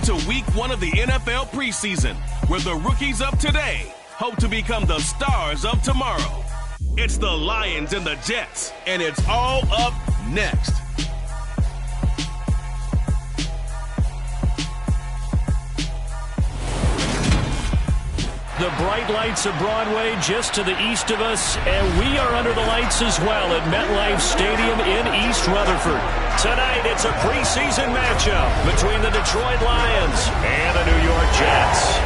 to week 1 of the NFL preseason, where the rookies of today hope to become the stars of tomorrow. It's the Lions and the Jets, and it's all up next. The bright lights of Broadway just to the east of us, and we are under the lights as well at MetLife Stadium in East Rutherford. Tonight, it's a preseason matchup between the Detroit Lions and the New York Jets.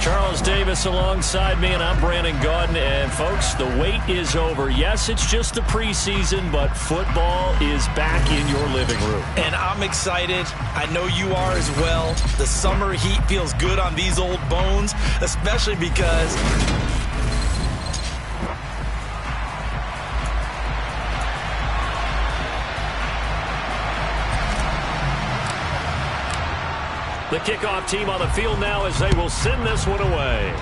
Charles Davis alongside me, and I'm Brandon Gaudin. And folks, the wait is over. Yes, it's just the preseason, but football is back in your living room. And I'm excited. I know you are as well. The summer heat feels good on these old bones, especially because the kickoff team on the field now as they will send this one away.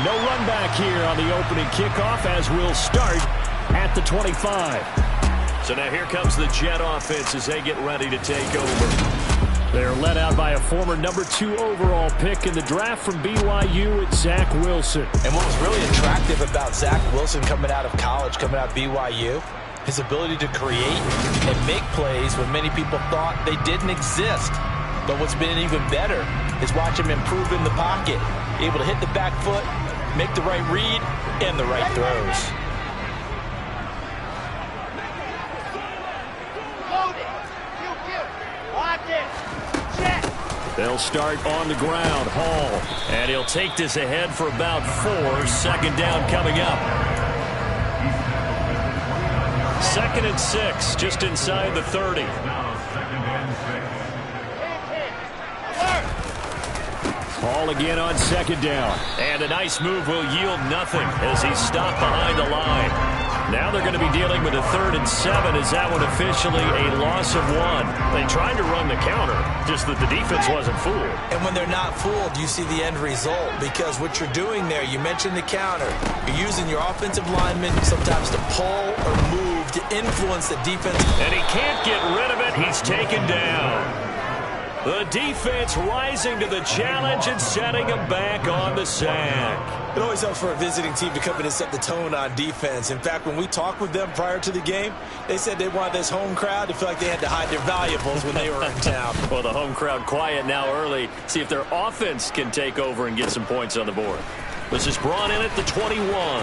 No run back here on the opening kickoff as we'll start at the 25. So now here comes the Jet offense as they get ready to take over. They're led out by a former number 2 overall pick in the draft from BYU, it's Zach Wilson. And what was really attractive about Zach Wilson coming out of college, coming out of BYU, his ability to create and make plays when many people thought they didn't exist. But what's been even better is watch him improve in the pocket, able to hit the back foot, make the right read, and the right throws. They'll start on the ground. Hall. And he'll take this ahead for about 4. Second down coming up. 2nd and 6, just inside the 30. Hall again on 2nd down. And a nice move will yield nothing as he's stopped behind the line. Now they're going to be dealing with a 3rd and 7. Is that one officially a loss of 1? They tried to run the counter, just that the defense wasn't fooled. And when they're not fooled, you see the end result, because what you're doing there, you mentioned the counter. You're using your offensive linemen sometimes to pull or move to influence the defense. And he can't get rid of it. He's taken down. The defense rising to the challenge and setting him back on the sack. It always helps for a visiting team to come in and set the tone on defense. In fact, when we talked with them prior to the game, they said they wanted this home crowd to feel like they had to hide their valuables when they were in town. Well, the home crowd quiet now early. See if their offense can take over and get some points on the board. This is brought in at the 21.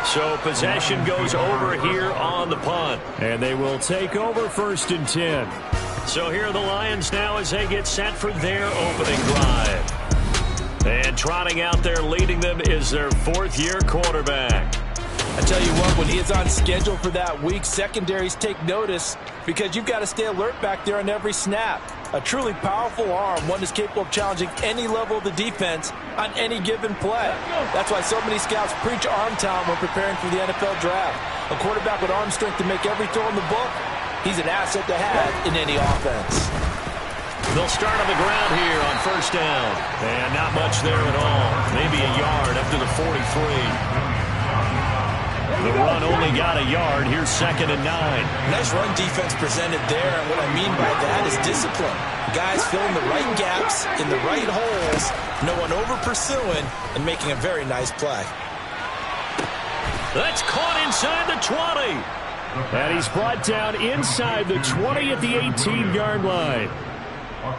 So possession goes over here on the punt. And they will take over 1st and 10. So here are the Lions now as they get set for their opening drive. And trotting out there leading them is their 4th-year quarterback. I tell you what, when he is on schedule for that week, secondaries take notice because you've got to stay alert back there on every snap. A truly powerful arm, one that's capable of challenging any level of the defense on any given play. That's why so many scouts preach arm talent when preparing for the NFL draft. A quarterback with arm strength to make every throw in the book, he's an asset to have in any offense. They'll start on the ground here on 1st down. And not much there at all. Maybe a yard up to the 43. The run only got a yard. Here's 2nd and 9. Nice run defense presented there, and what I mean by that is discipline. Guys filling the right gaps in the right holes, no one over-pursuing, and making a very nice play. That's caught inside the 20. And he's brought down inside the 20 at the 18-yard line.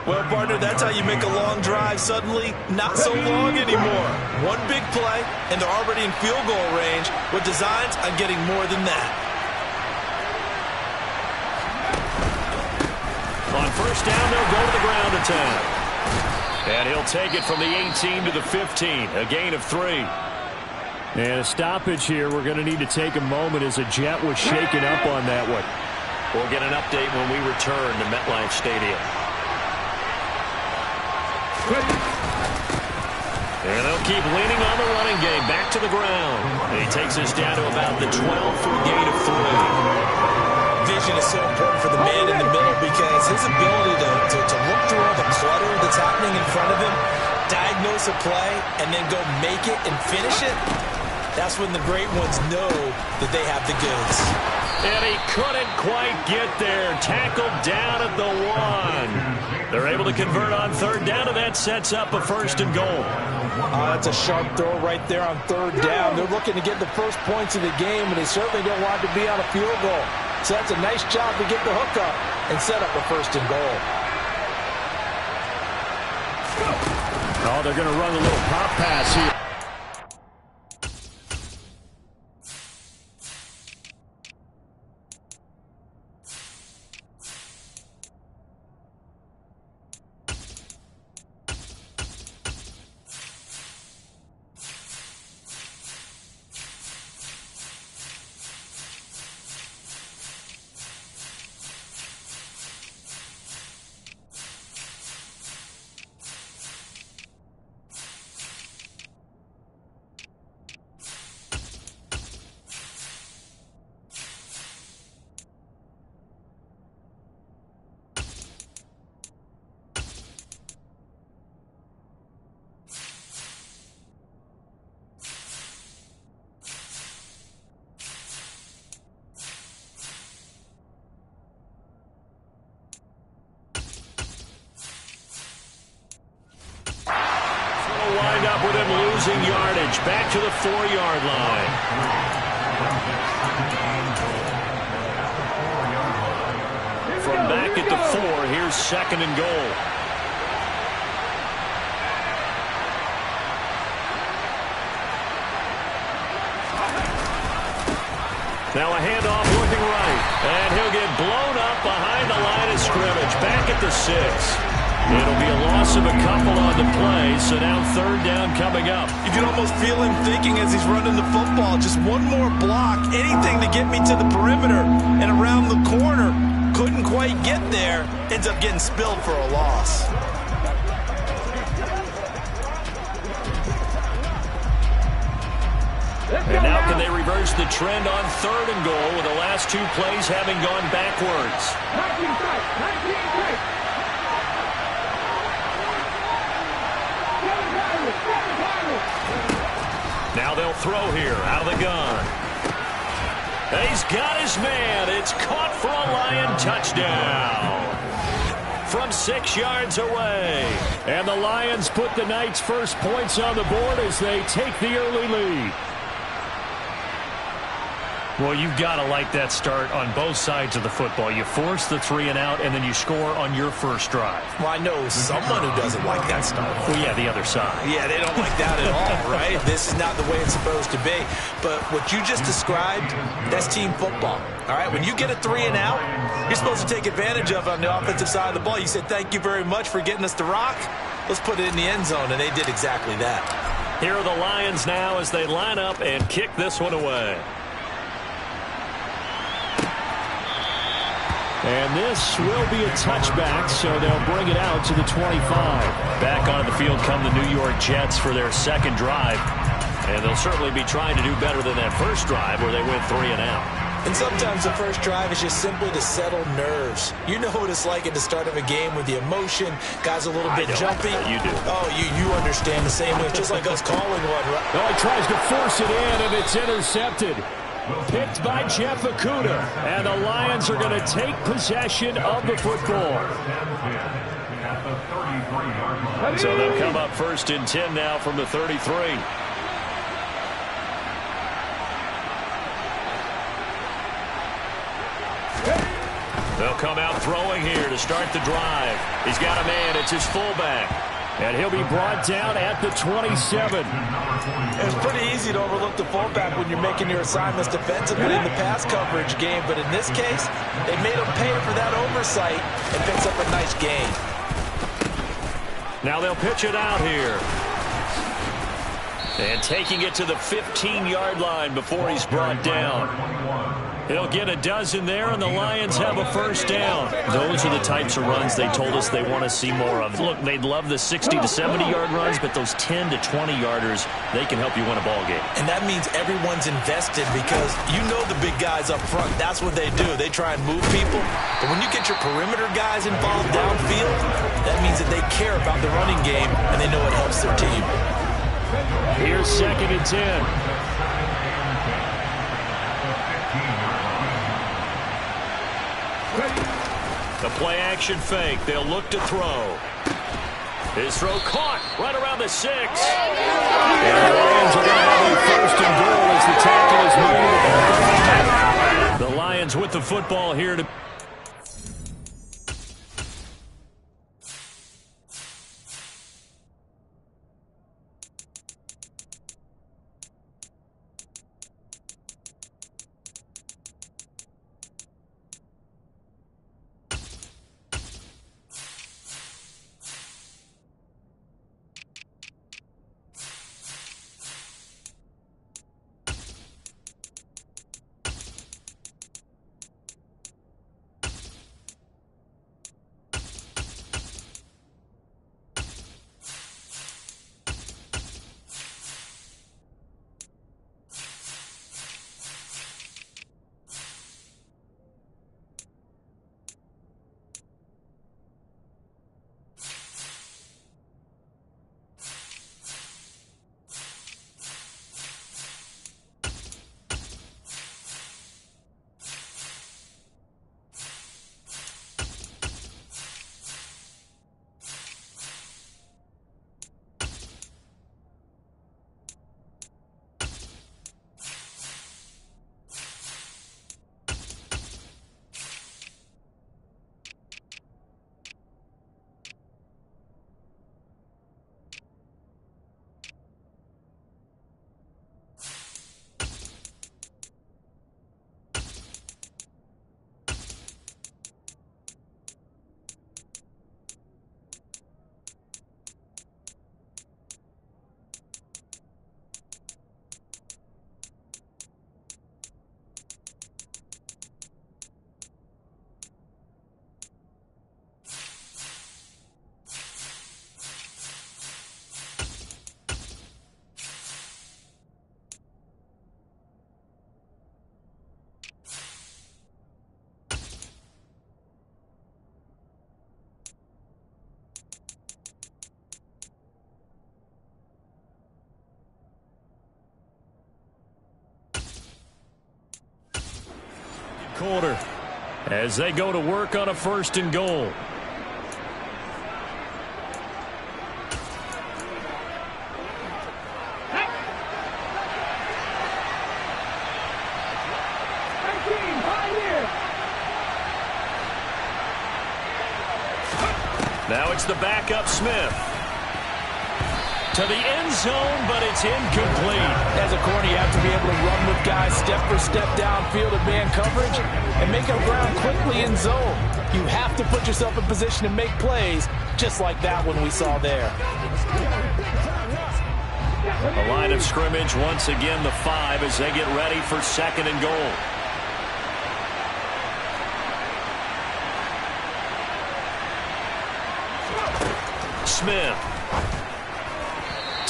Well, partner, that's how you make a long drive suddenly not so long anymore. One big play, and they're already in field goal range with designs on getting more than that. On 1st down, they'll go to the ground attack. And he'll take it from the 18 to the 15, a gain of 3. And a stoppage here. We're going to need to take a moment as a Jet was shaken up on that one. We'll get an update when we return to MetLife Stadium. And they'll keep leaning on the running game. Back to the ground. And he takes us down to about the 12 for a gain of 3. Vision is so important for the man in the middle because his ability to look through all the what's happening in front of him, diagnose a play, and then go make it and finish it, that's when the great ones know that they have the goods. And he couldn't quite get there. Tackled down at the 1. They're able to convert on third down, and that sets up a 1st and goal. That's a sharp throw right there on third down. They're looking to get the first points of the game, and they certainly don't want to be on a field goal. So that's a nice job to get the hook up and set up a 1st and goal. Oh, they're going to run a little pop pass here. Wind up with him losing yardage. Back to the 4-yard line. From back at the 4, here's 2nd and goal. Now a handoff looking right. And he'll get blown up behind the line of scrimmage. Back at the 6. It'll be a loss of a couple on the play, so now 3rd down coming up. You can almost feel him thinking as he's running the football, just one more block, anything to get me to the perimeter and around the corner. Couldn't quite get there, ends up getting spilled for a loss. And now can they reverse the trend on 3rd and goal with the last 2 plays having gone backwards? Now they'll throw here out of the gun. And he's got his man. It's caught for a Lion touchdown from 6 yards away. And the Lions put the Knights' first points on the board as they take the early lead. Well, you've got to like that start on both sides of the football. You force the 3 and out, and then you score on your first drive. Well, I know someone who doesn't like that start. Well, yeah, the other side. Yeah, they don't like that at all, right? This is not the way it's supposed to be. But what you just described, that's team football. All right, when you get a 3 and out, you're supposed to take advantage of it on the offensive side of the ball. You said, thank you very much for getting us to rock. Let's put it in the end zone, and they did exactly that. Here are the Lions now as they line up and kick this one away. And this will be a touchback, so they'll bring it out to the 25. Back on the field come the New York Jets for their 2nd drive. And they'll certainly be trying to do better than that first drive where they went 3 and out. And sometimes the first drive is just simply to settle nerves. You know what it's like at the start of a game with the emotion. Guys a little bit jumpy. You do. Oh, you understand the same way. Just like us calling one. Right? Well, he tries to force it in, and it's intercepted. Picked by Jeff Okudah. And the Lions are going to take possession of the football. So they'll come up 1st and 10 now from the 33. They'll come out throwing here to start the drive. He's got a man. It's his fullback. And he'll be brought down at the 27. It's pretty easy to overlook the fullback when you're making your assignments defensively in the pass coverage game. But in this case, they made him pay for that oversight and picks up a nice gain. Now they'll pitch it out here. And taking it to the 15-yard line before he's brought down. He'll get a dozen there, and the Lions have a first down. Those are the types of runs they told us they want to see more of. Look, they'd love the 60 to 70-yard runs, but those 10 to 20-yarders, they can help you win a ball game. And that means everyone's invested because you know the big guys up front. That's what they do. They try and move people. But when you get your perimeter guys involved downfield, that means that they care about the running game, and they know it helps their team. Here's 2nd and 10. The play-action fake. They'll look to throw. His throw caught right around the 6. And the Lions are going to have a first and goal as the tackle is made. The Lions with the football here to... Quarter as they go to work on a first and goal. Now it's the backup Smith. To the end zone, but it's incomplete. As a corner, you have to be able to run with guys step for step downfield in man coverage and make up ground quickly in zone. You have to put yourself in position to make plays, just like that one we saw there. The line of scrimmage, once again, the 5 as they get ready for 2nd and goal. Smith.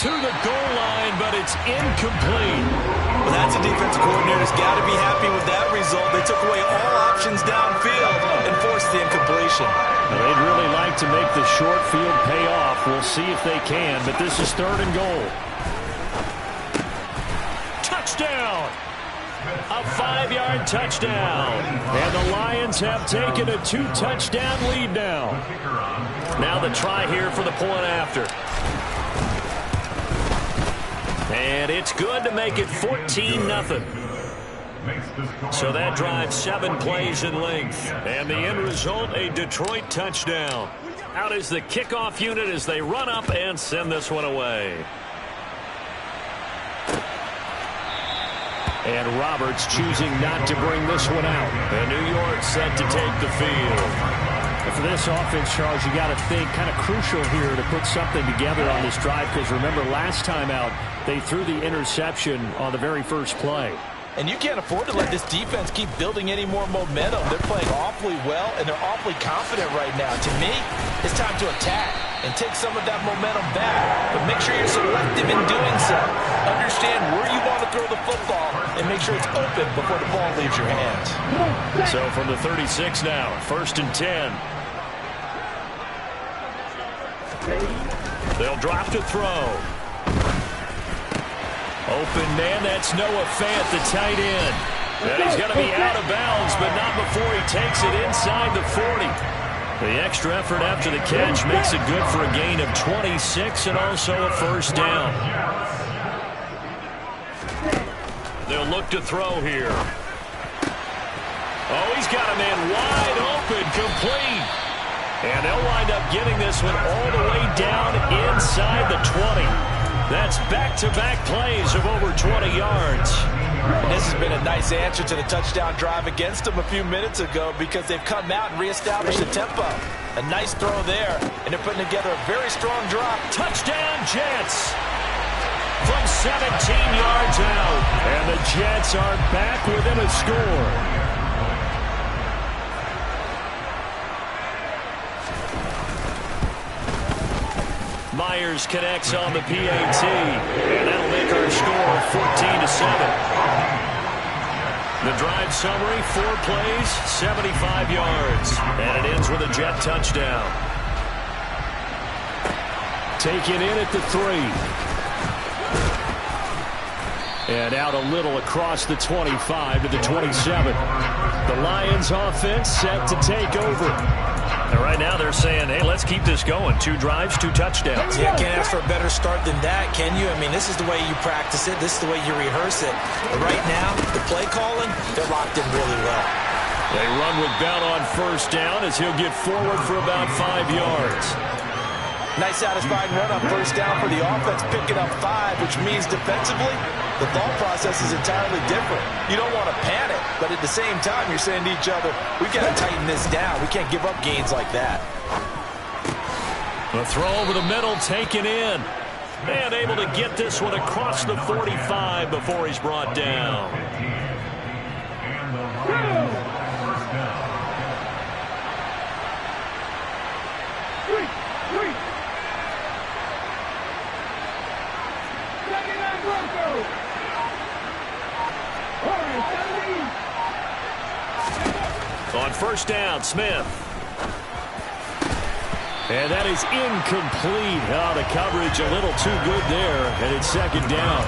To the goal line, but it's incomplete. Well, that's a defensive coordinator's got to be happy with that result. They took away all options downfield and forced the incompletion. Now, they'd really like to make the short field pay off. We'll see if they can, but this is 3rd and goal. Touchdown! A 5-yard touchdown. And the Lions have taken a 2-touchdown lead now. Now the try here for the point after. And it's good to make it 14-0. So that drives 7 plays in length. And the end result, a Detroit touchdown. Out is the kickoff unit as they run up and send this one away. And Roberts choosing not to bring this one out. And New York set to take the field. And for this offense, Charles, you got to think kind of crucial here to put something together on this drive, because remember last time out they threw the interception on the very first play. And you can't afford to let this defense keep building any more momentum. They're playing awfully well, and they're awfully confident right now. To me, it's time to attack and take some of that momentum back. But make sure you're selective in doing so. Understand where you want to throw the football and make sure it's open before the ball leaves your hands. So from the 36 now, 1st and 10. They'll drop to throw. Open man, that's Noah Fant, the tight end. And he's going to be out of bounds, but not before he takes it inside the 40. The extra effort after the catch makes it good for a gain of 26 and also a first down. They'll look to throw here. Oh, he's got a man wide open, complete. And they'll wind up getting this one all the way down inside the 20. That's back-to-back plays of over 20 yards. And this has been a nice answer to the touchdown drive against them a few minutes ago, because they've come out and reestablished the tempo. A nice throw there, and they're putting together a very strong drop. Touchdown, Jets! From 17 yards out. And the Jets are back within a score. Myers connects on the PAT, and that'll make our score 14-7. The drive summary, 4 plays, 75 yards, and it ends with a Jet touchdown. Taken in at the 3. And out a little across the 25 to the 27. The Lions offense set to take over. And right now they're saying, hey, let's keep this going. 2 drives, 2 touchdowns. Yeah, can't ask for a better start than that, can you? I mean, this is the way you practice it. This is the way you rehearse it. But right now, the play calling, they're locked in really well. They run with Bell on first down as he'll get forward for about 5 yards. Nice satisfying run on first down for the offense, picking up 5, which means defensively, the thought process is entirely different. You don't want to panic, but at the same time, you're saying to each other, we've got to tighten this down. We can't give up gains like that. The throw over the middle, taken in. And able to get this one across the 45 before he's brought down. On first down, Smith. And that is incomplete. Oh, the coverage a little too good there, and it's 2nd down.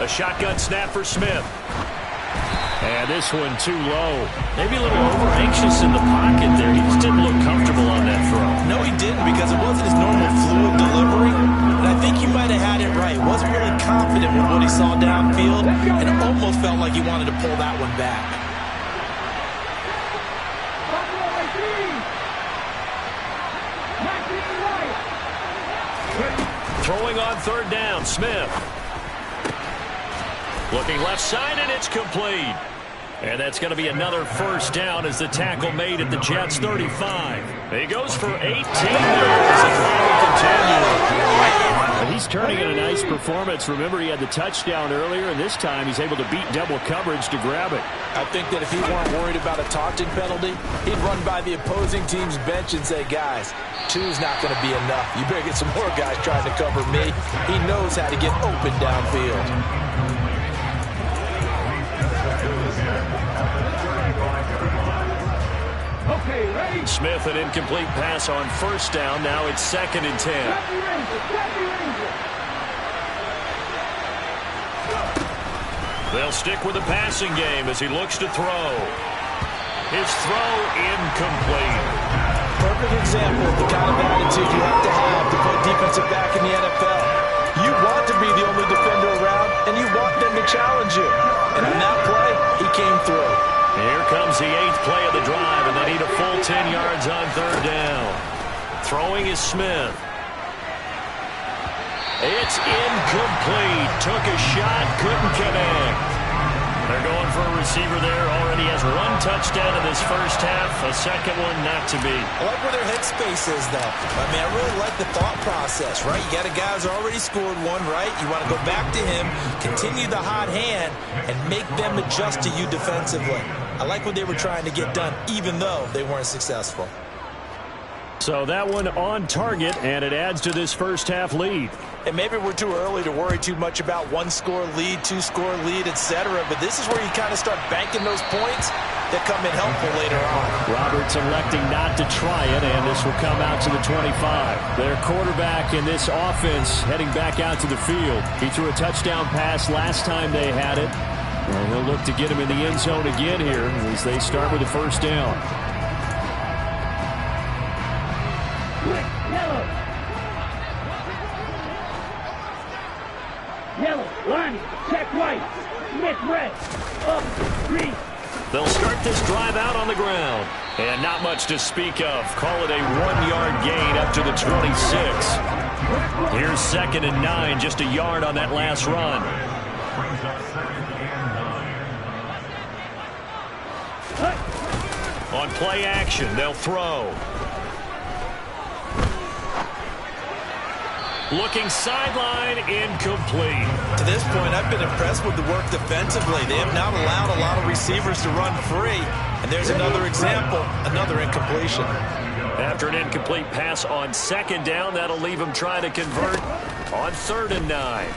A shotgun snap for Smith. And this one too low. Maybe a little over-anxious in the pocket there. He just didn't look comfortable on that throw. No, he didn't, because it wasn't his normal fluid delivery. And I think he might have had it right. Wasn't really confident with what he saw downfield, and it almost felt like he wanted to pull that one back. Throwing on 3rd down, Smith. Looking left side, and it's complete. And that's going to be another first down as the tackle made at the Jets' 35. He goes for 18 yards. The drive will continue. And he's turning in a nice performance. Remember, he had the touchdown earlier, and this time he's able to beat double coverage to grab it. I think that if he weren't worried about a taunting penalty, he'd run by the opposing team's bench and say, guys, 2's not going to be enough. You better get some more guys trying to cover me. He knows how to get open downfield. Smith, an incomplete pass on first down. Now it's 2nd and 10. They'll stick with the passing game as he looks to throw. His throw incomplete. Perfect example of the kind of attitude you have to play defensive back in the NFL. You want to be the only defender around, and you want them to challenge you. And on that play, he came through. Here comes the 8th play of the drive, and they need a full 10 yards on 3rd down. Throwing is Smith. It's incomplete. Took a shot, couldn't connect. They're going for a receiver there. Already has 1 touchdown in this first half. A second one not to be. I like where their headspace is, though. I mean, I really like the thought process, right? You got a guy who's already scored one, right? You want to go back to him, continue the hot hand, and make them adjust to you defensively. I like what they were trying to get done, even though they weren't successful. So that one on target, and it adds to this first half lead. And maybe we're too early to worry too much about 1-score lead, 2-score lead, etc. But this is where you kind of start banking those points that come in helpful later on. Roberts electing not to try it, and this will come out to the 25. Their quarterback in this offense heading back out to the field. He threw a touchdown pass last time they had it. And he'll look to get him in the end zone again here as they start with the first down. Yellow, line, check right, Smith red, up, green. They'll start this drive out on the ground. And not much to speak of. Call it a 1-yard gain up to the 26. Here's 2nd and 9, just a yard on that last run. On play action, they'll throw. Looking sideline, incomplete. To this point, I've been impressed with the work defensively. They have not allowed a lot of receivers to run free. And there's another example, another incompletion. After an incomplete pass on 2nd down, that'll leave him trying to convert on 3rd and 9.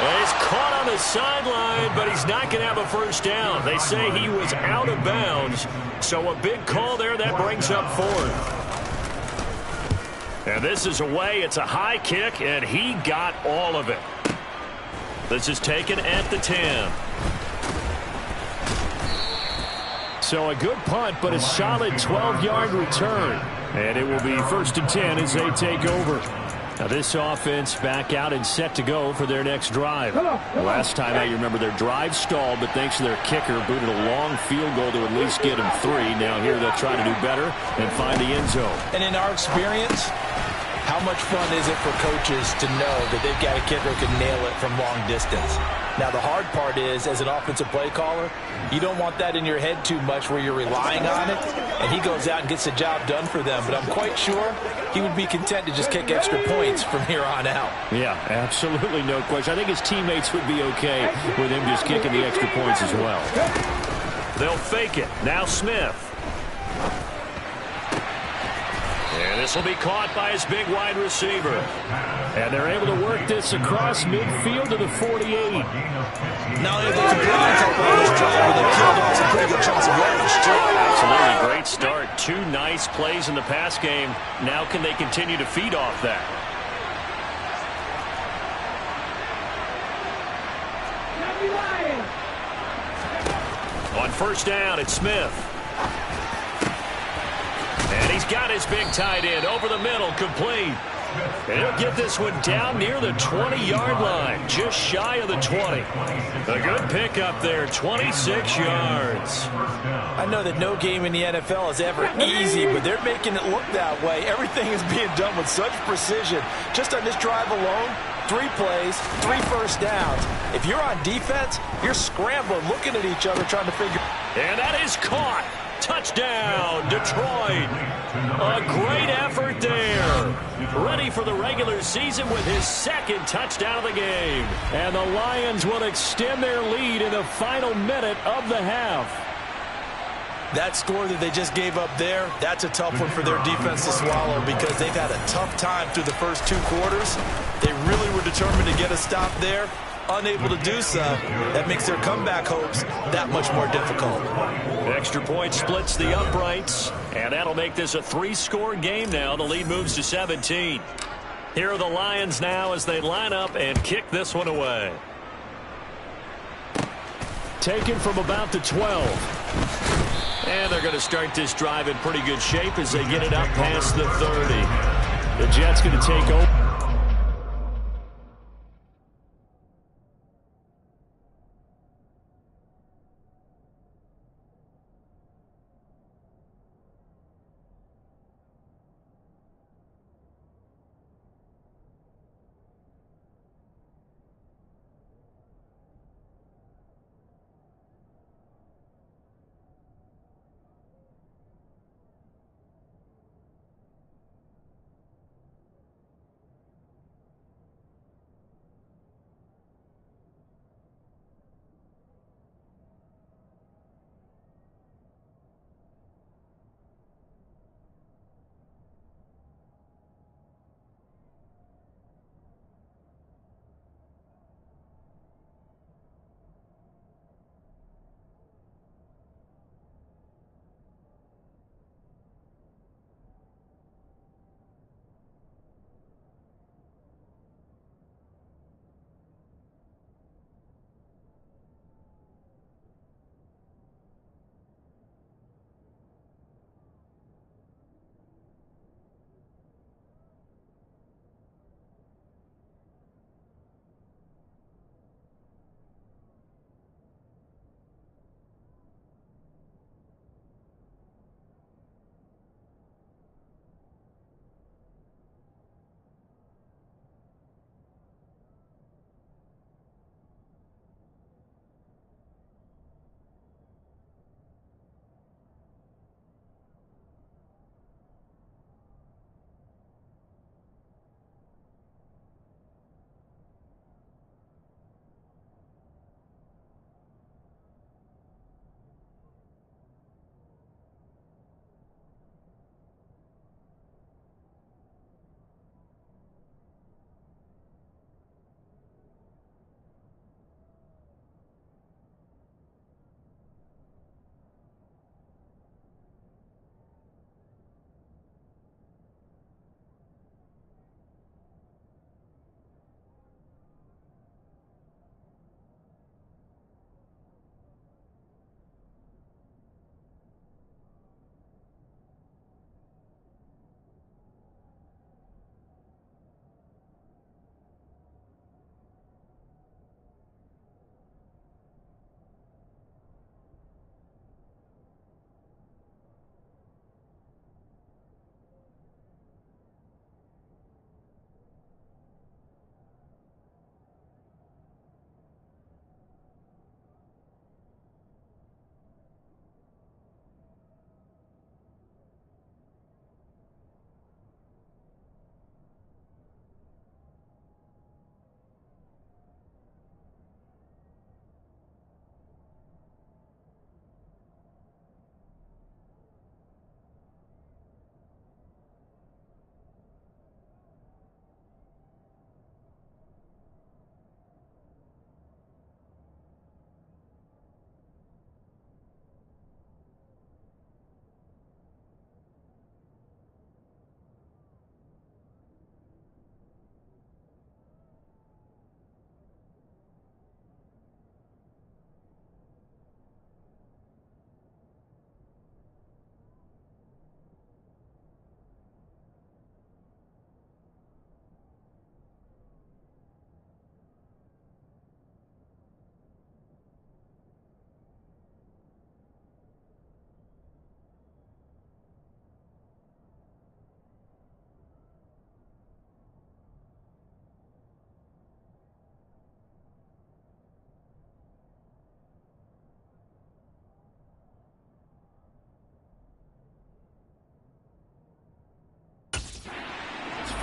Well, he's caught on the sideline, but he's not going to have a first down. They say he was out of bounds. So a big call there, that brings up 4th. And this is away. It's a high kick, and he got all of it. This is taken at the 10. So a good punt, but a solid 12-yard return. And it will be 1st and 10 as they take over. Now this offense back out and set to go for their next drive. Last time out, you remember their drive stalled, but thanks to their kicker, booted a long field goal to at least get them 3. Now here they'll try to do better and find the end zone. And in our experience, how much fun is it for coaches to know that they've got a kicker who can nail it from long distance? Now, the hard part is, as an offensive play caller, you don't want that in your head too much where you're relying on it, and he goes out and gets the job done for them. But I'm quite sure he would be content to just kick extra points from here on out. Yeah, absolutely no question. I think his teammates would be okay with him just kicking the extra points as well. They'll fake it. Now Smith. And this will be caught by his big wide receiver. And they're able to work this across midfield to the 48. Now if they completely on this drive, but they killed off some pretty good chunks of yardage too. Absolutely great start. 2 nice plays in the pass game. Now can they continue to feed off that? On 1st down, it's Smith. And he's got his big tight end over the middle, complete. And he'll get this one down near the 20-yard line, just shy of the 20. A good pickup there, 26 yards. I know that no game in the NFL is ever easy, but they're making it look that way. Everything is being done with such precision. Just on this drive alone, 3 plays, 3 first downs. If you're on defense, you're scrambling, looking at each other, trying to figure. And that is caught. Touchdown, Detroit. A great effort there. Ready for the regular season with his 2nd touchdown of the game. And the Lions will extend their lead in the final minute of the half. That score that they just gave up there, that's a tough one for their defense to swallow because they've had a tough time through the first 2 quarters. They really were determined to get a stop there. Unable to do so, that makes their comeback hopes that much more difficult. Extra point splits the uprights, and that'll make this a 3-score game now. The lead moves to 17. Here are the Lions now as they line up and kick this one away. Taken from about the 12. And they're going to start this drive in pretty good shape as they get it up past the 30. The Jets going to take over.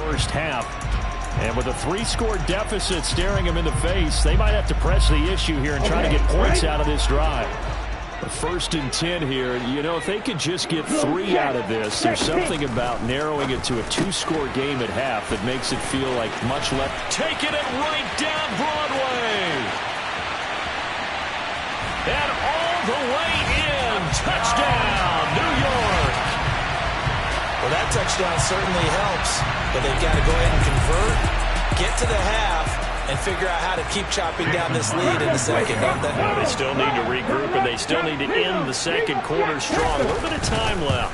first half. And with a 3-score deficit staring them in the face, they might have to press the issue here and try to get points out of this drive. First and 10 here. You know, if they could just get 3 out of this, there's something about narrowing it to a 2-score game at half that makes it feel like much less. Taking it right down Broadway. And all the way in. Touchdown, New York. Well, that touchdown certainly helps, but they've got to go ahead and convert, get to the half, and figure out how to keep chopping down this lead in the second, don't they? Well, they still need to regroup, and they still need to end the second quarter strong. A little bit of time left.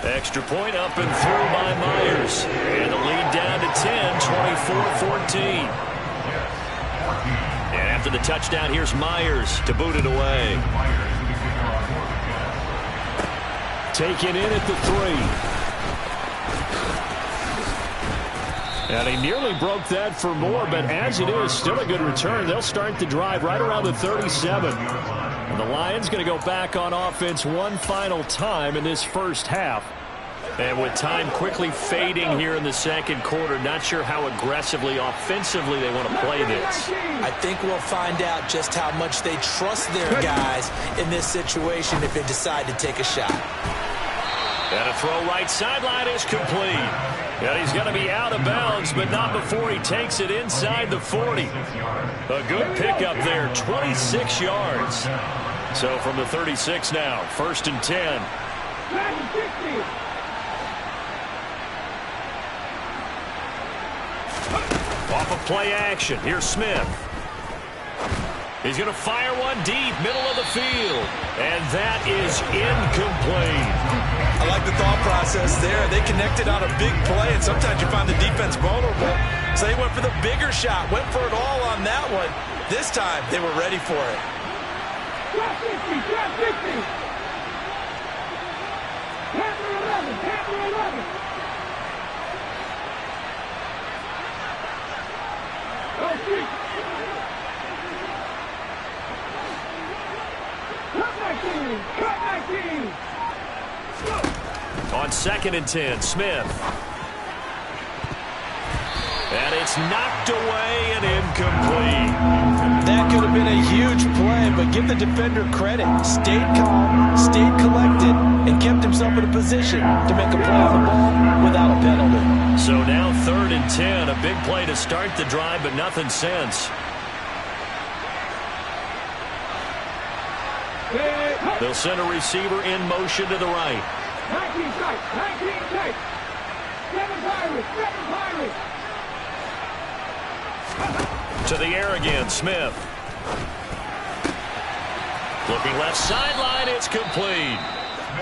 Extra point up and through by Myers. And the lead down to 10, 24-14. And after the touchdown, here's Myers to boot it away. Taken in at the 3. And he nearly broke that for more, but as it is, still a good return. They'll start the drive right around the 37. And the Lions going to go back on offense one final time in this first half. And with time quickly fading here in the second quarter, not sure how aggressively, offensively they want to play this. I think we'll find out just how much they trust their guys in this situation if they decide to take a shot. And a throw right sideline is complete. And he's going to be out of bounds, but not before he takes it inside the 40. A good pickup there, 26 yards. So from the 36 now, first and 10. Off of play action, here's Smith. He's going to fire one deep, middle of the field. And that is incomplete. I like the thought process there. They connected on a big play, and sometimes you find the defense vulnerable. So they went for the bigger shot, went for it all on that one. This time, they were ready for it. Drop 50, drop 50. Panther 11, Panther 11. Oh, shoot. Cut 19. On second and 10, Smith. And it's knocked away and incomplete. That could have been a huge play, but give the defender credit. Stayed calm, stayed collected, and kept himself in a position to make a play on the ball without a penalty. So now third and 10, a big play to start the drive, but nothing since. They'll send a receiver in motion to the right. 19 tight, 19 tight. 7 Pirates, 7 Pirates. To the air again, Smith. Looking left sideline, it's complete.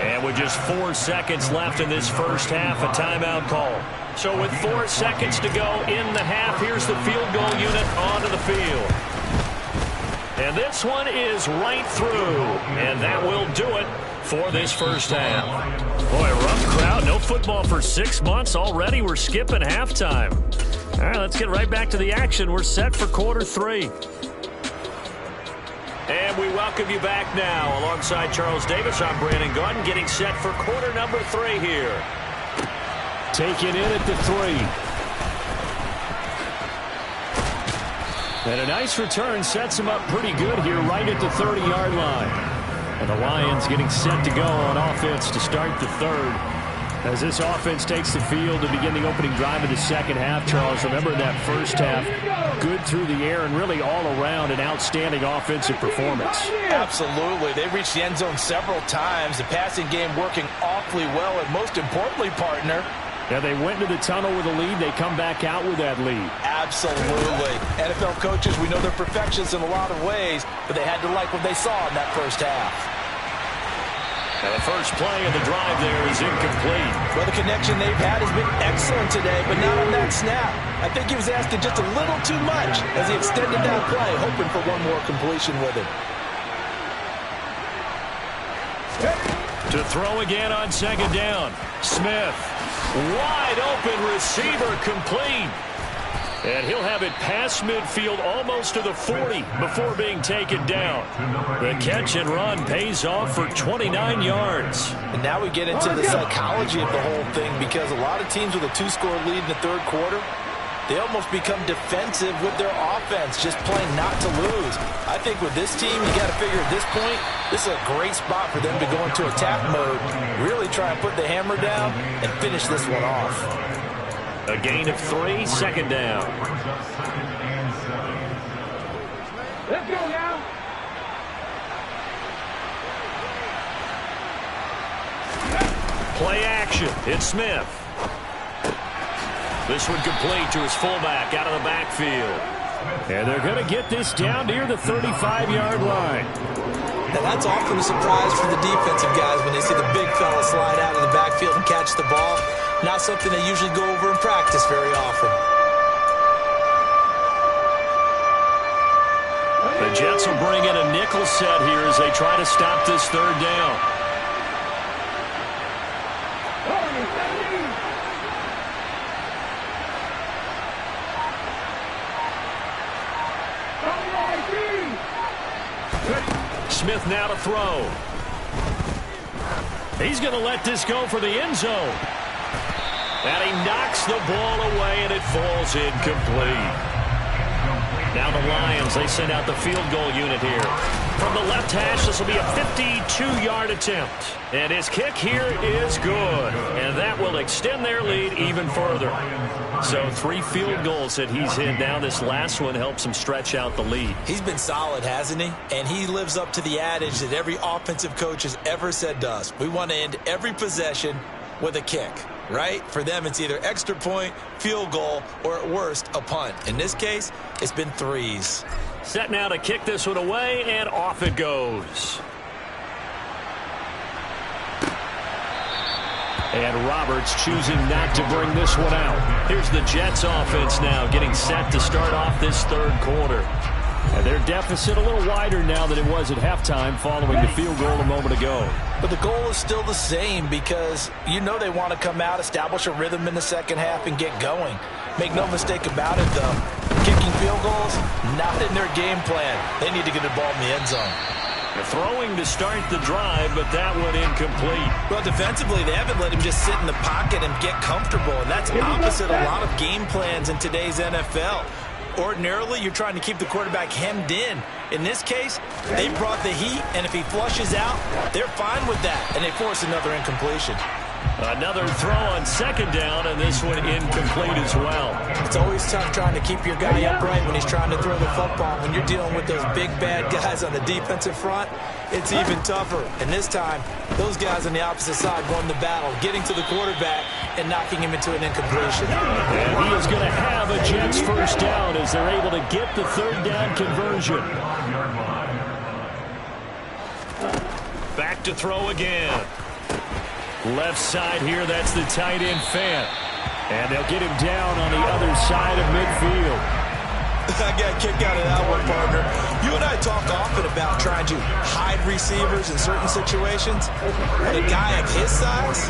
And with just 4 seconds left in this first half, a timeout call. So with 4 seconds to go in the half, here's the field goal unit onto the field. And this one is right through. And that will do it for this first half. Boy, rough crowd. No football for 6 months already. We're skipping halftime. All right, let's get right back to the action. We're set for quarter 3. And we welcome you back now. Alongside Charles Davis, I'm Brandon Gordon, getting set for quarter number 3 here. Taken in at the 3. And a nice return sets him up pretty good here right at the 30-yard line. And the Lions getting set to go on offense to start the third. As this offense takes the field to begin the opening drive of the second half, Charles, remember that first half, good through the air and really all around an outstanding offensive performance. Absolutely. They reached the end zone several times. The passing game working awfully well, and most importantly, partner, yeah, they went into the tunnel with a lead. They come back out with that lead. Absolutely. NFL coaches, we know they're perfectionists in a lot of ways, but they had to like what they saw in that first half. Now the first play of the drive there is incomplete. Well, the connection they've had has been excellent today, but not on that snap. I think he was asking just a little too much as he extended that play, hoping for one more completion with it. To throw again on second down. Smith. Wide open receiver complete. And he'll have it past midfield almost to the 40 before being taken down. The catch and run pays off for 29 yards. And now we get into the psychology of the whole thing, because a lot of teams with a 2-score lead in the third quarter, they almost become defensive with their offense, just playing not to lose. I think with this team, you got to figure at this point, this is a great spot for them to go into attack mode, really try and put the hammer down and finish this one off. A gain of 3, second down. Let's go now. Play action. It's Smith. This one complete to his fullback out of the backfield. And they're going to get this down near the 35-yard line. Now that's often a surprise for the defensive guys when they see the big fella slide out of the backfield and catch the ball. Not something they usually go over in practice very often. The Jets will bring in a nickel set here as they try to stop this third down. Smith now to throw. He's going to let this go for the end zone. And he knocks the ball away, and it falls incomplete. Now the Lions, they send out the field goal unit here. From the left hash, this will be a 52-yard attempt. And his kick here is good. And that will extend their lead even further. So 3 field goals that he's hit now. This last one helps him stretch out the lead. He's been solid, hasn't he? And he lives up to the adage that every offensive coach has ever said to us. We want to end every possession with a kick, right? For them, it's either extra point, field goal, or at worst, a punt. In this case, it's been 3s. Set now to kick this one away, and off it goes. And Roberts choosing not to bring this one out. Here's the Jets offense now getting set to start off this third quarter. And their deficit a little wider now than it was at halftime following the field goal a moment ago. But the goal is still the same, because you know they want to come out, establish a rhythm in the second half, and get going. Make no mistake about it, though. Kicking field goals, not in their game plan. They need to get the ball in the end zone. They're throwing to start the drive, but that one incomplete. Well, defensively, they haven't let him just sit in the pocket and get comfortable, and that's opposite a lot of game plans in today's NFL. Ordinarily, you're trying to keep the quarterback hemmed in. In this case, they brought the heat, and if he flushes out, they're fine with that, and they force another incompletion. Another throw on second down, and this one incomplete as well. It's always tough trying to keep your guy upright when he's trying to throw the football. When you're dealing with those big, bad guys on the defensive front, it's even tougher. And this time, those guys on the opposite side won the battle, getting to the quarterback and knocking him into an incompletion. And he is going to have a Jets first down as they're able to get the third down conversion. Back to throw again. Left side here, that's the tight end Fant. And they'll get him down on the other side of midfield. I got a kick out of that one, partner. You and I talk often about trying to hide receivers in certain situations. But a guy of his size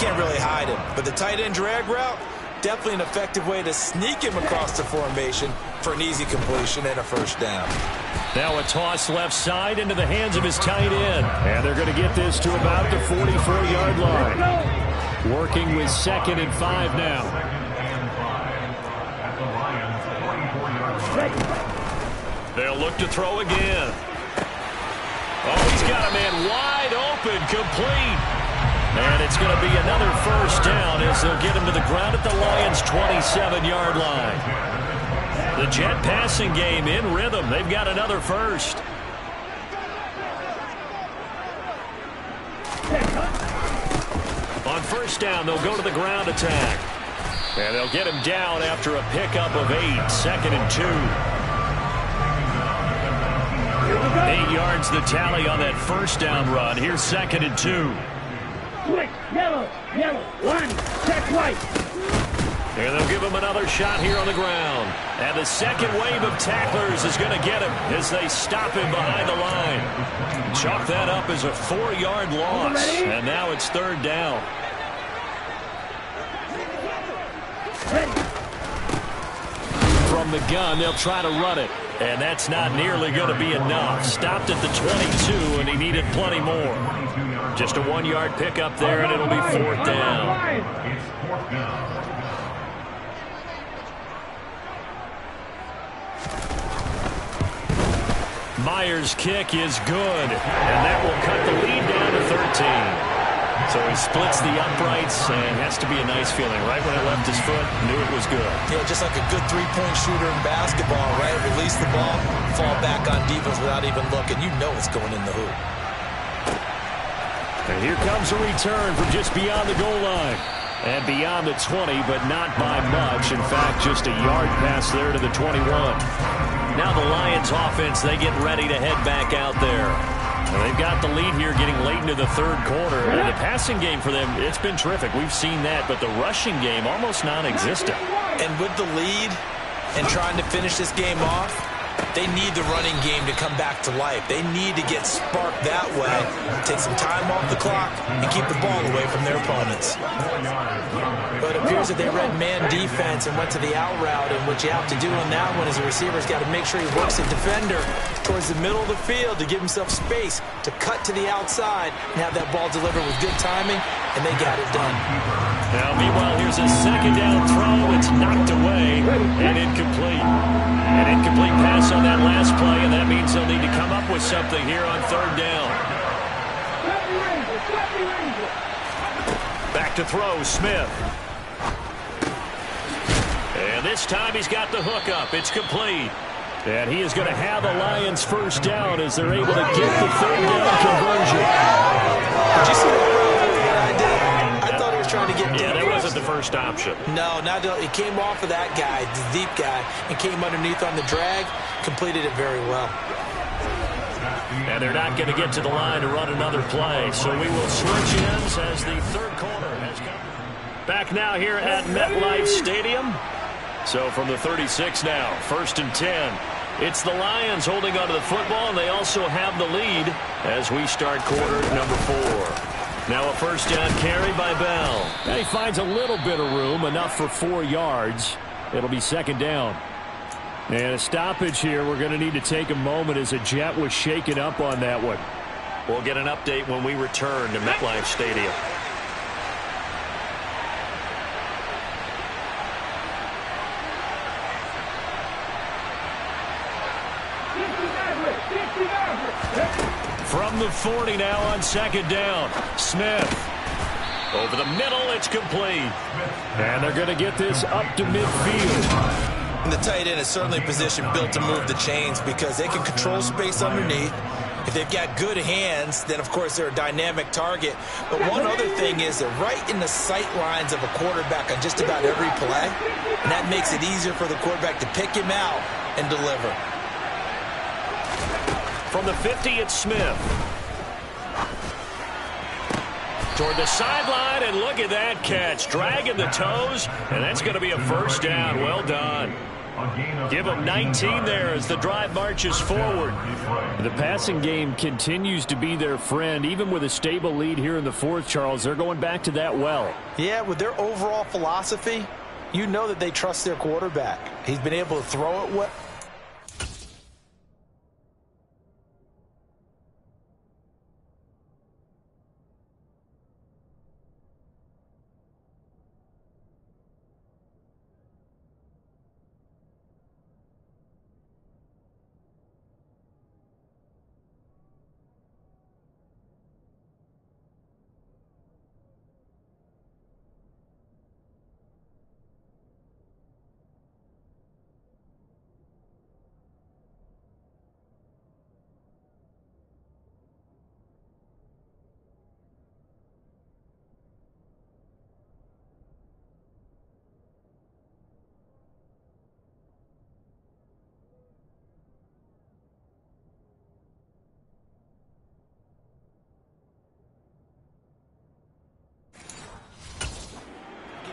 can't really hide him. But the tight end drag route, definitely an effective way to sneak him across the formation for an easy completion and a first down. Now a toss left side into the hands of his tight end. And they're going to get this to about the 44-yard line. Working with 2nd and 5 now. They'll look to throw again. Oh, he's got a man wide open, complete. And it's going to be another first down as they'll get him to the ground at the Lions' 27-yard line. The Jet passing game in rhythm. They've got another first. On first down, they'll go to the ground attack. And they'll get him down after a pickup of 8, 2nd and 2. 8 yards the tally on that first down run. Here's 2nd and 2. Switch, yellow, one, check white. And they'll give him another shot here on the ground. And the second wave of tacklers is going to get him as they stop him behind the line. Chalk that up as a 4-yard loss. And now it's third down. from the gun. They'll try to run it. And that's not nearly going to be enough. Stopped at the 22, and he needed plenty more. Just a 1-yard pickup there, and it'll be 4th down. It's 4th down. Myers' kick is good, and that will cut the lead down to 13. So he splits the uprights, and has to be a nice feeling. Right when it left his foot, knew it was good. Yeah, just like a good three-point shooter in basketball, right? Release the ball, fall back on defense without even looking. You know it's going in the hoop. And here comes a return from just beyond the goal line. And beyond the 20, but not by much. In fact, just a yard pass there to the 21. Now the Lions offense, they get ready to head back out there. And they've got the lead here getting late into the 3rd quarter. And the passing game for them, it's been terrific. We've seen that, but the rushing game almost non-existent. And with the lead and trying to finish this game off, they need the running game to come back to life. They need to get sparked that way, take some time off the clock, and keep the ball away from their opponents. But it appears that they read man defense and went to the out route, and what you have to do on that one is the receiver's got to make sure he works the defender towards the middle of the field to give himself space to cut to the outside and have that ball delivered with good timing, and they got it done. Now, meanwhile, here's a 2nd down throw. It's knocked away and incomplete. An incomplete pass on that last play, and that means they'll need to come up with something here on 3rd down. Back to throw, Smith. And this time he's got the hook up. It's complete. And he is going to have the Lions 1st down as they're able to get the 3rd down conversion. Did you see that? I did. I thought he was trying to get deep. Yeah, that wasn't the first option. No, it came off of that guy, the deep guy, and came underneath on the drag, completed it very well. And they're not going to get to the line to run another play, so we will switch ends as the 3rd quarter has come. Back now here at MetLife Stadium. So from the 36 now, 1st and 10. It's the Lions holding onto the football, and they also have the lead as we start quarter number 4. Now a 1st down carry by Bell. And he finds a little bit of room, enough for 4 yards. It'll be 2nd down. And a stoppage here. We're going to need to take a moment as a Jet was shaken up on that one. We'll get an update when we return to MetLife Stadium. From the 40 now on 2nd down. Smith. Over the middle, it's complete. And they're going to get this up to midfield. And the tight end is certainly a position built to move the chains because they can control space underneath. If they've got good hands, then, of course, they're a dynamic target. But one other thing is they're right in the sight lines of a quarterback on just about every play. And that makes it easier for the quarterback to pick him out and deliver. From the 50, it's Smith. Toward the sideline, and look at that catch. Dragging the toes, and that's going to be a 1st down. Well done. Give them 19 there as the drive marches forward. The passing game continues to be their friend. Even with a stable lead here in the 4th, Charles, they're going back to that well. Yeah, with their overall philosophy, you know that they trust their quarterback. He's been able to throw it well.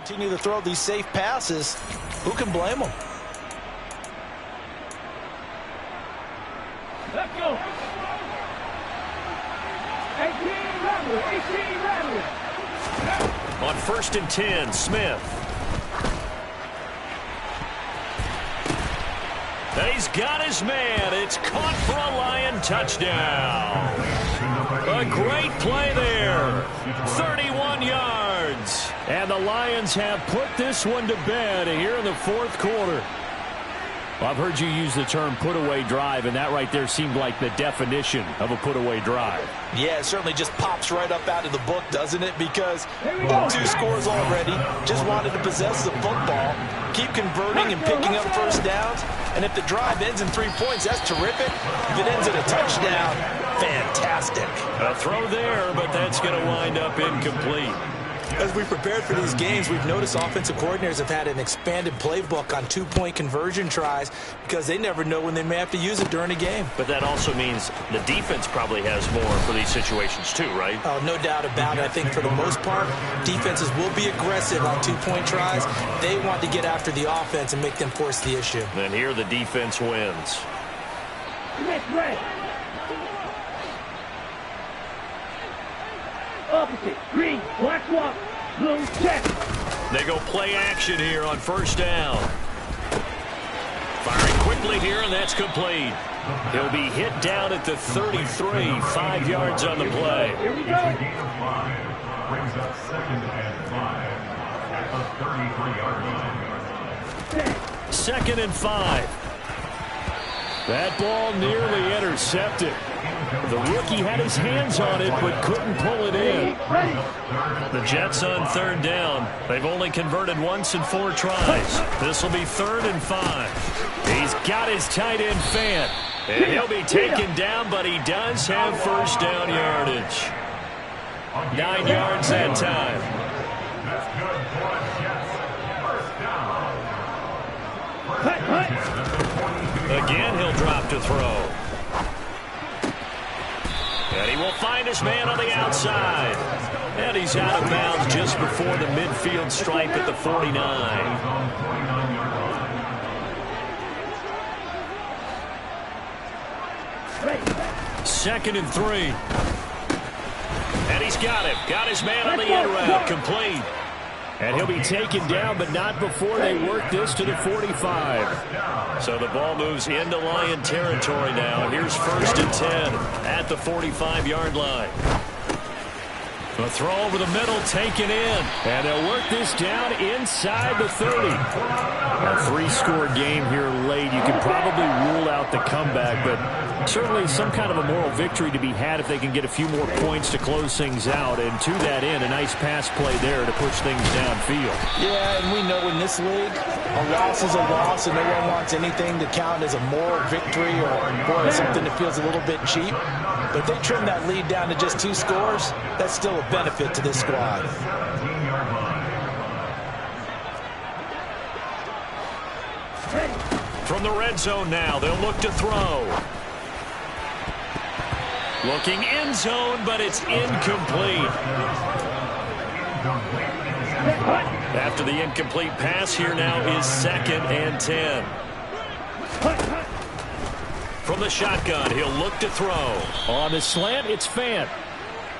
Continue to throw these safe passes. Who can blame them? Let's go. 18 Rebels. On 1st and 10, Smith. And he's got his man. It's caught for a Lion touchdown. A great play there. 31 yards. And the Lions have put this one to bed here in the fourth quarter. Well, I've heard you use the term put-away drive, and that right there seemed like the definition of a put-away drive. Yeah, it certainly just pops right up out of the book, doesn't it? Because 2 scores already, just wanted to possess the football, keep converting and picking up first downs. And if the drive ends in 3 points, that's terrific. If it ends in a touchdown, fantastic. A throw there, but that's going to wind up incomplete. As we prepared for these games, we've noticed offensive coordinators have had an expanded playbook on 2-point conversion tries because they never know when they may have to use it during a game. But that also means the defense probably has more for these situations too, right? Oh, no doubt about it. I think for the most part, defenses will be aggressive on 2-point tries. They want to get after the offense and make them force the issue. And here the defense wins. Smith red. Opposite. Green. Black swap. Blue check. They go play action here on first down. Firing quickly here, and that's complete. He'll be hit down at the 33. 5 yards on the play. Here we go. Brings up 2nd and 5 at the 33-yard line. 2nd and 5. That ball nearly intercepted. The rookie had his hands on it but couldn't pull it in. The Jets on 3rd down. They've only converted once in 4 tries. This will be 3rd and 5. He's got his tight end Fant. And he'll be taken down, but he does have first down yardage. 9 yards that time. That's good for the Jets. First down. Again, he'll drop to throw. And he will find his man on the outside. And he's out of bounds just before the midfield stripe at the 49. 2nd and 3. And he's got him. Got his man on the end route. Complete. And he'll be taken down, but not before they work this to the 45. So the ball moves into Lion territory now. Here's 1st and 10 at the 45-yard line. A throw over the middle, taken in. And they'll work this down inside the 30. A 3-score game here late. You can probably rule out the comeback, but certainly some kind of a moral victory to be had if they can get a few more points to close things out. And to that end, a nice pass play there to push things downfield. Yeah, and we know in this league, a loss is a loss, and no one wants anything to count as a moral victory or something that feels a little bit cheap. But if they trim that lead down to just 2 scores, that's still a benefit to this squad. From the red zone now, they'll look to throw. Looking end zone, but it's incomplete. After the incomplete pass, here now is 2nd and 10. From the shotgun, he'll look to throw. On the slant, it's Fant.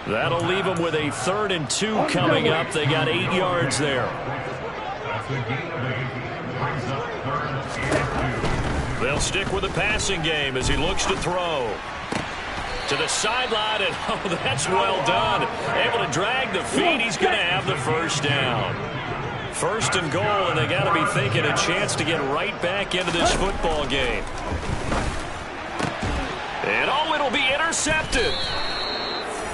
That'll leave him with a 3rd and 2 coming up. They got 8 yards there. They'll stick with the passing game as he looks to throw. To the sideline, and oh, that's well done. Able to drag the feet. He's going to have the first down. 1st and goal, and they got to be thinking a chance to get right back into this football game. And oh, it'll be intercepted.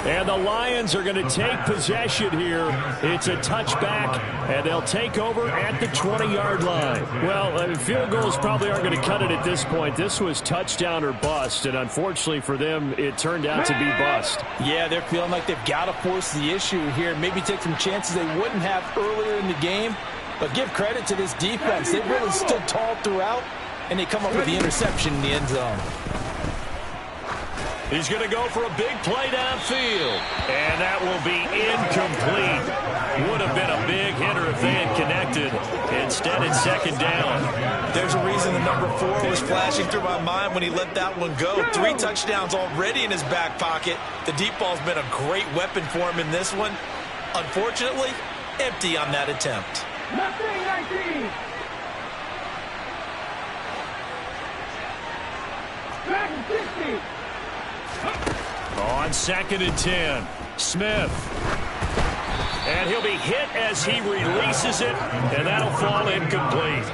And the Lions are going to take possession here. It's a touchback, and they'll take over at the 20-yard line. Well, I mean, field goals probably aren't going to cut it at this point. This was touchdown or bust, and unfortunately for them, it turned out to be bust. Yeah, they're feeling like they've got to force the issue here, maybe take some chances they wouldn't have earlier in the game. But give credit to this defense. They really stood tall throughout, and they come up with the interception in the end zone. He's going to go for a big play downfield. And that will be incomplete. Would have been a big hitter if they had connected. Instead, it's 2nd down. There's a reason the number 4 was flashing through my mind when he let that one go. 3 touchdowns already in his back pocket. The deep ball's been a great weapon for him in this one. Unfortunately, empty on that attempt. 19. On 2nd and 10, Smith. And he'll be hit as he releases it, and that'll fall incomplete.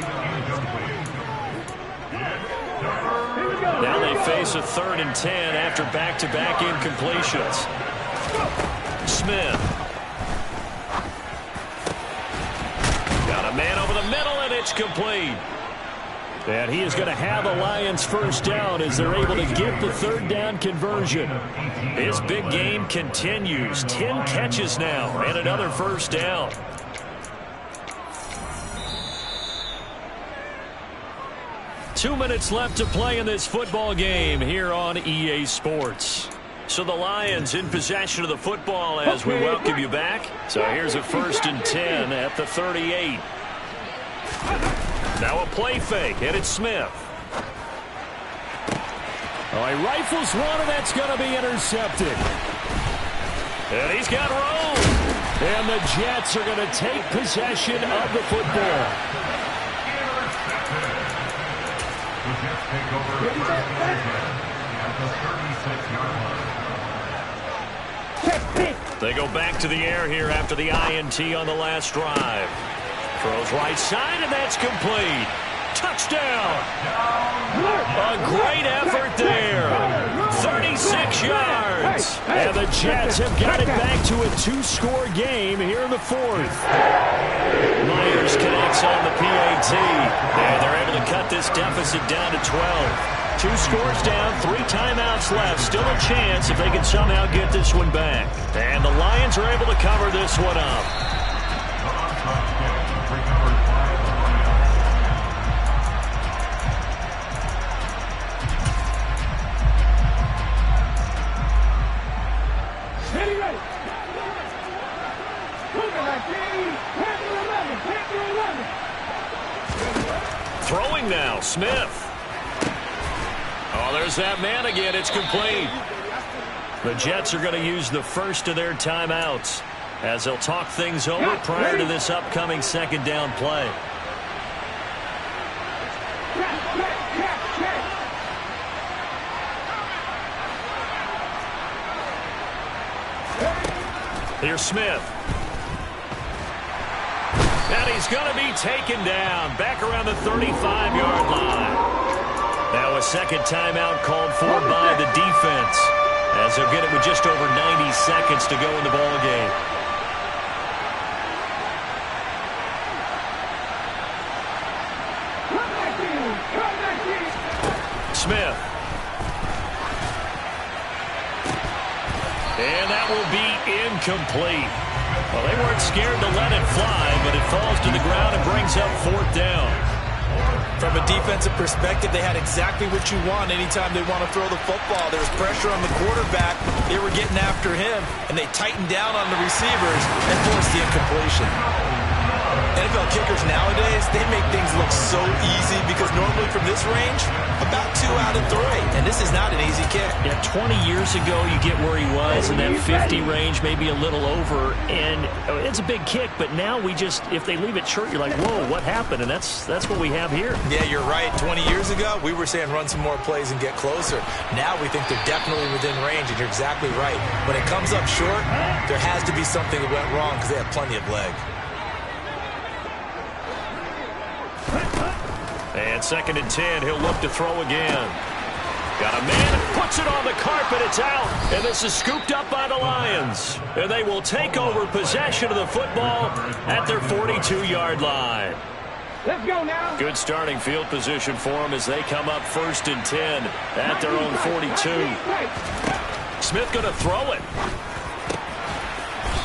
Now they face a 3rd and 10 after back-to-back incompletions. Smith. Got a man over the middle, and it's complete. And he is going to have a Lions first down as they're able to get the 3rd down conversion. His big game continues. 10 catches now and another first down. Two minutes left to play in this football game here on EA Sports. So the Lions in possession of the football as we welcome you back. So here's a 1st and 10 at the 38. Now a play fake, and it's Smith. Oh, he rifles one, and that's going to be intercepted. And he's got room. And the Jets are going to take possession of the football. The Jets take over first at the 36-yard line. They go back to the air here after the INT on the last drive. Throws right side, and that's complete. Touchdown. A great effort there. 36 yards. And the Jets have got it back to a 2-score game here in the 4th. Myers connects on the PAT. And they're able to cut this deficit down to 12. 2 scores down, 3 timeouts left. Still a chance if they can somehow get this one back. And the Lions are able to cover this one up. Throwing now, Smith. Oh, there's that man again. It's complete. The Jets are going to use the first of their timeouts as they'll talk things over prior to this upcoming 2nd down play. Here's Smith. And he's going to be taken down back around the 35-yard line. Now a 2nd timeout called for by the defense as they'll get it with just over 90 seconds to go in the ball game. Smith. And that will be incomplete. Well, they weren't scared to let it fly, but it falls to the ground and brings up 4th down. From a defensive perspective, they had exactly what you want anytime they want to throw the football. There's pressure on the quarterback. They were getting after him, and they tightened down on the receivers and forced the incompletion. NFL kickers nowadays, they make things look so easy because normally from this range, about 2 out of 3. And this is not an easy kick. Yeah, 20 years ago, you get where he was in that 50 range, maybe a little over. And it's a big kick, but now we just, if they leave it short, you're like, whoa, what happened? And that's what we have here. Yeah, you're right. 20 years ago, we were saying run some more plays and get closer. Now we think they're definitely within range, and you're exactly right. When it comes up short, there has to be something that went wrong because they have plenty of leg. And 2nd and 10, he'll look to throw again. Got a man, puts it on the carpet, it's out. And this is scooped up by the Lions. And they will take over possession of the football at their 42-yard line. Let's go now. Good starting field position for them as they come up 1st and 10 at their own 42. Smith going to throw it.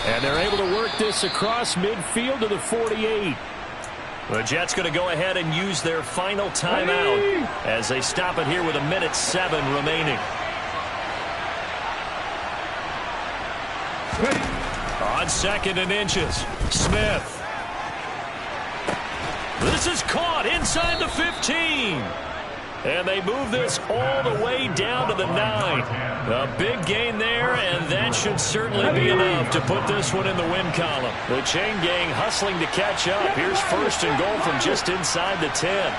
And they're able to work this across midfield to the 48. The Jets going to go ahead and use their final timeout as they stop it here with 1:07 remaining. On 2nd and inches, Smith. This is caught inside the 15. And they move this all the way down to the 9. A big gain there, and that should certainly be enough to put this one in the win column. The chain gang hustling to catch up. Here's 1st and goal from just inside the 10.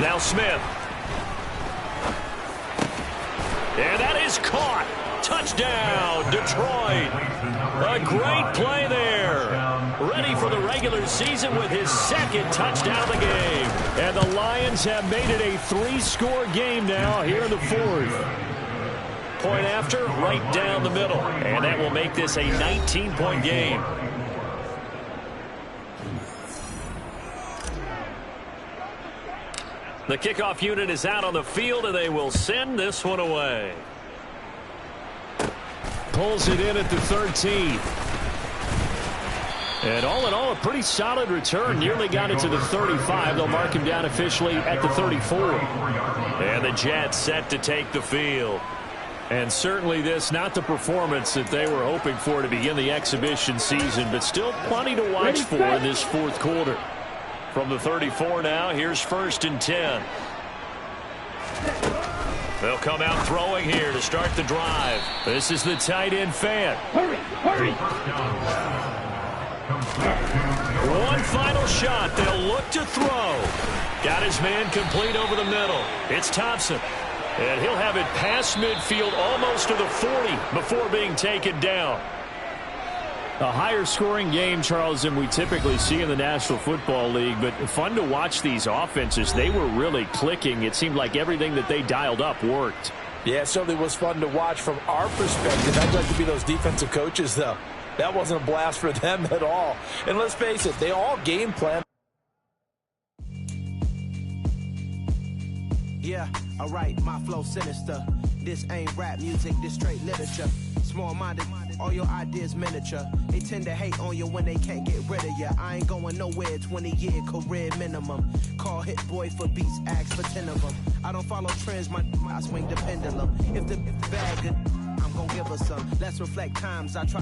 Now Smith. is caught. Touchdown, Detroit. A great play there. Ready for the regular season with his second touchdown of the game. And the Lions have made it a 3-score game now here in the fourth. Point after, right down the middle. And that will make this a 19-point game. The kickoff unit is out on the field, and they will send this one away. Pulls it in at the 13. And all in all, a pretty solid return. Nearly got it to the 35. They'll mark him down officially at the 34. And the Jets set to take the field. And certainly this, not the performance that they were hoping for to begin the exhibition season, but still plenty to watch for in this fourth quarter. From the 34 now, here's 1st and 10. They'll come out throwing here to start the drive. This is the tight end Fant. Hurry! One final shot. They'll look to throw. Got his man complete over the middle. It's Thompson. And he'll have it past midfield almost to the 40 before being taken down. A higher scoring game, Charles, than we typically see in the National Football League, but fun to watch these offenses. They were really clicking. It seemed like everything that they dialed up worked. Yeah, it certainly was fun to watch from our perspective. I'd like to be those defensive coaches, though. That wasn't a blast for them at all. And let's face it, they all game plan. Yeah, alright, my flow sinister. This ain't rap music, this straight literature. Small-minded, all your ideas miniature. They tend to hate on you when they can't get rid of you. I ain't going nowhere, 20-year career minimum. Call Hit Boy for beats, ask for 10 of them. I don't follow trends, I swing the pendulum. If the bag good, I'm gonna give her some. Let's reflect times I try.